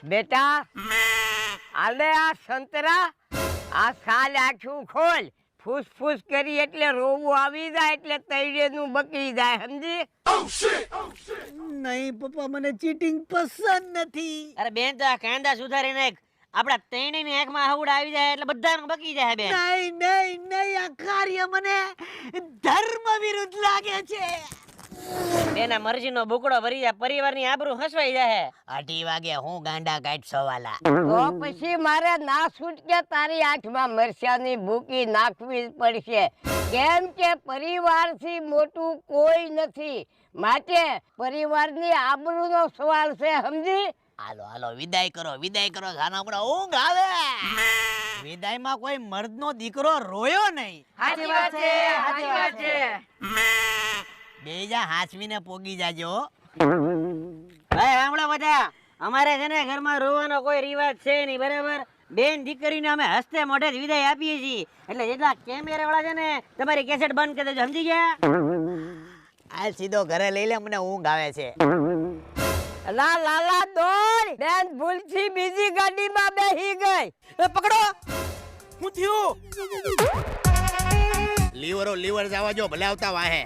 બેટા આલે આ સંતરા આ સાલ આખું ખોલ ફૂસફૂસ કરી એટલે રોવું આવી જાય એટલે તૈડેનું બકી જાય સમજી નહીં પપ્પા મને ચીટિંગ પસંદ નથી. અરે બેન તો આ કાંદા સુધારી નાખ. આપડા ત્રણેયની આંખમાં હવડ આવી જાય એટલે બધાનું બકી જાય બેન. નહીં નહીં નહીં આ કાર્ય મને ધર્મ વિરુદ્ધ લાગે છે. બેના મરજીનો બુકડો ભરી જાય પરિવારની આબરૂ હસવાઈ જાય. 8 વાગે હું ગાંડા કાઢ વાલા. તો પછી મારે ના છૂટકે તારી આંખમાં મરચાની ભૂકી નાખવી જ પડશે કેમ કે પરિવારથી મોટું કોઈ નથી માટે પરિવારની આબરૂનો સવાલ છે સમજી હાલો હાલો વિદાય કરો જાના આપણા ઊંઘ આવે. વિદાયમાં કોઈ મર્દનો દીકરો રોયો નહીં. સાચી વાત છે બેજા હાચવીને પોગી જાજો. ભાઈ સાંભળો બધા, અમારે છે ને ઘરમાં રોવાનો કોઈ રિવાજ છે નહીં બરાબર. બેન દીકરીને અમે હસતે મોઢે જ વિદાય આપીએ છીએ એટલે જેટલા કેમેરા વાળા છે ને તમારી કેસેટ બંધ કરી દેજો સમજી ગયા. આ સીધો ઘરે લઈ લે મને ઊંઘ આવે છે. લા લાલા દોડ બેન ભૂલથી બીજી ગાડીમાં બેહી ગઈ. પકડો હું થયું લીવર જવા જો ભલે આવતા વાહે.